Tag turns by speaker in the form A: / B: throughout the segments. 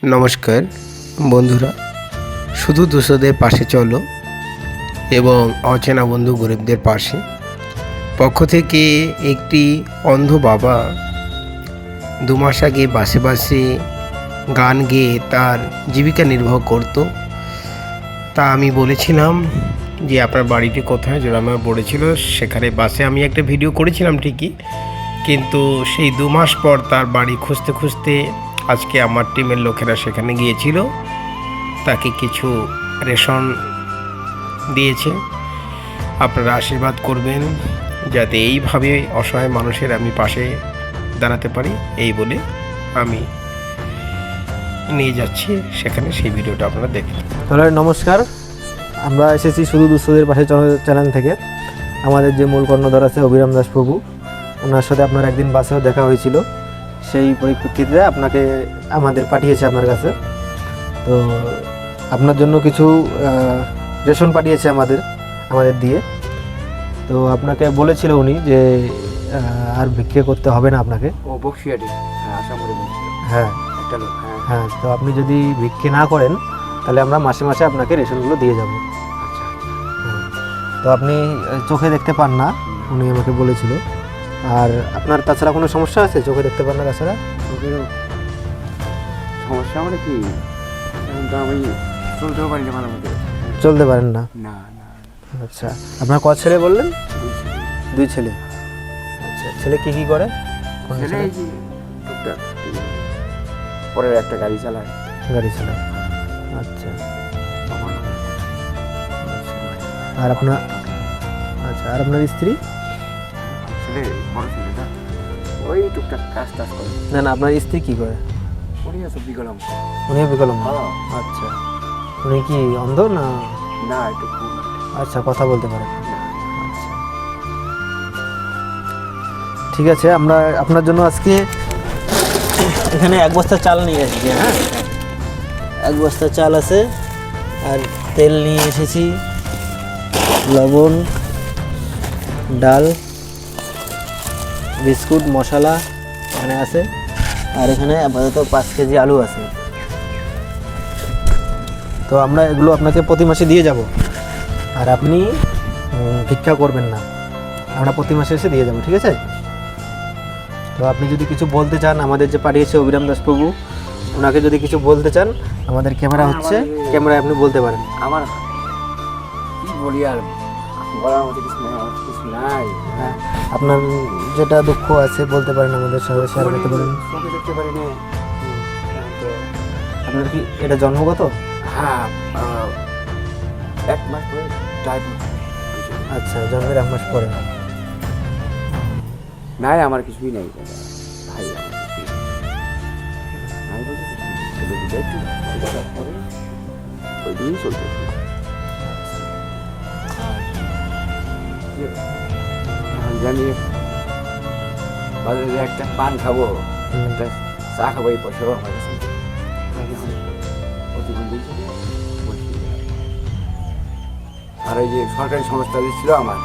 A: নমস্কার বন্ধুরা, শুধু দুশোদের পাশে চলো এবং অচেনা বন্ধু গরিবদের পাশে পক্ষ থেকে একটি অন্ধ বাবা 2 মাস আগে বাসে বাসে গান গেয়ে তার জীবিকা নির্বাহ করত। তা আমি বলেছিলাম যে আপনার বাড়িটি কোথায়, যেটা আমার বলেছিল সেখানে বাসে আমি একটা ভিডিও করেছিলাম ঠিকই, কিন্তু সেই 2 মাস পর তার বাড়ি খুঁজতে খুঁজতে আজকে আমার টিমের লোকেরা সেখানে গিয়েছিল, তাকে কিছু রেশন দিয়েছে। আপনারা আশীর্বাদ করবেন যাতে এইভাবে অসহায় মানুষের আমি পাশে দাঁড়াতে পারি, এই বলে আমি নিয়ে যাচ্ছি সেখানে। সেই ভিডিওটা আপনারা দেখুন।
B: তাহলে নমস্কার, আমরা এসেছি শুধু দুস্থদের পাশে চ্যানেল থেকে। আমাদের যে মূল কর্ণধার আছে অভিরাম দাস প্রভু, ওনার সাথে আপনার একদিন বাসেও দেখা হয়েছিল। সেই পরিপ্রেক্ষিতে আপনাকে আমাদের পাঠিয়েছে আপনার কাছে। তো আপনার জন্য কিছু রেশন পাঠিয়েছে আমাদের দিয়ে। তো আপনাকে বলেছিল উনি যে আর ভিক্ষে করতে হবে না আপনাকে।
C: ও বক্সিয়াটি, হ্যাঁ আসামে বলছিল।
B: হ্যাঁ
C: একটা লোক, হ্যাঁ
B: হ্যাঁ। তো আপনি যদি ভিক্ষে না করেন তাহলে আমরা মাসে মাসে আপনাকে রেশনগুলো দিয়ে যাব।
C: আচ্ছা।
B: হ্যাঁ, তো আপনি চোখে দেখতে পান না, উনি আমাকে বলেছিল। আর আপনার তাছাড়া কোনো সমস্যা আছে? চোখে দেখতে পান না তাছাড়া?
C: চোখের সমস্যা মানে কি, এখন তো আমি চলতেও পারি না, মাঝে মধ্যে
B: চলতে পারেন না?
C: না না।
B: আচ্ছা, আপনার কত ছেলে বললেন? 2 ছেলে। আচ্ছা, ছেলে কি কি করে? কোন
C: ছেলে
B: ছেলে?
C: এই যে টুকটাক পরের একটা গাড়ি চালায়।
B: গাড়ি চালায়। আচ্ছা। আর আপনার স্ত্রী?
C: ছেলে বড় ছেলেটা ওই টুকটাক কাজ টাজ করে।
B: না, আপনার স্ত্রী কি করে?
C: উনি আছে বিকলম।
B: উনিও বিকলাঙ্গ?
C: হ্যাঁ।
B: আচ্ছা, উনি কি অন্ধ না?
C: না, একটু
B: আচ্ছা, কথা বলতে পারেন।
C: না।
B: আচ্ছা, ঠিক আছে। আমরা আপনার জন্য আজকে এখানে 1 বস্তা চাল নিয়ে এসেছি। হ্যাঁ, 1 বস্তা চাল আছে, আর তেল নিয়ে এসেছি, লবণ, ডাল, বিস্কুট, মশলা এখানে আছে, আর এখানে আপাতত 5 কেজি আলু আছে। তো আমরা এগুলো আপনাকে প্রতি মাসে দিয়ে যাব, আর আপনি ভিক্ষা করবেন না, আমরা প্রতি মাসে এসে দিয়ে যাব, ঠিক আছে? তো আপনি যদি কিছু বলতে চান, আমাদের যে পাঠিয়েছে অভিরাম দাস প্রভু, ওনাকে যদি কিছু বলতে চান, আমাদের ক্যামেরা হচ্ছে, ক্যামেরায় আপনি বলতে পারেন।
C: আমার কি বলি আর, বলার মতো কিছু নেই, আমার কিছু নাই।
B: হ্যাঁ, আপনার যেটা দুঃখ আছে বলতে পারেন, আমাদের সাথে শেয়ার করতে পারেন।
C: চোখে দেখতে পারি না। তো
B: আপনার কি এটা জন্মগত?
C: হ্যাঁ, 1 মাস পরে ডায়াবেটিস।
B: আচ্ছা, জন্মের 1 মাস পরে।
C: নাই, আমার কিছুই নাই দাদা, ভাই আমার কিছুই নাই বলতে ছেলে দিলে একটু ভালো করে ওই দিয়েই চলতে। জানি বাজারে একটা পান খাবো, একটা চা খাবো, এই পয়সাও আমার কাছে প্রতিবন্ধী হিসেবে বলছি। আর ওই যে সরকারি সংস্থা যে ছিল আমার,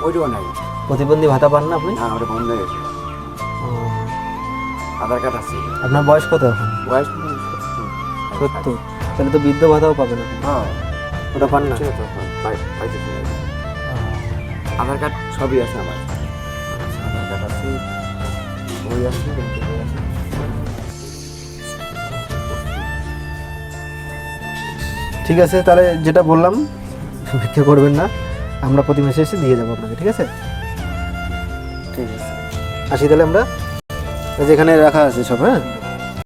C: ওইটাও নাই।
B: প্রতিবন্ধী ভাতা পান না আপনি?
C: না, ওটা বন্ধ হয়ে গেছে। আধার কার্ড আছে।
B: আপনার বয়স কত এখন?
C: বয়স
B: 70। তাহলে তো বৃদ্ধ ভাতাও পাবেন আপনি।
C: হ্যাঁ,
B: ওটা পান না?
C: পাইতেছি। আধার কার্ড সবই আছে আমার। আধার কার্ড আছে, বই আছে, ব্যাংকের বই আছে।
B: ঠিক আছে, তাহলে যেটা বললাম, ভিক্ষা করবেন না, আমরা প্রতি মাসে এসে দিয়ে যাবো আপনাকে, ঠিক আছে?
C: ঠিক আছে।
B: আসি তাহলে আমরা, যেখানে রাখা আছে সব। হ্যাঁ।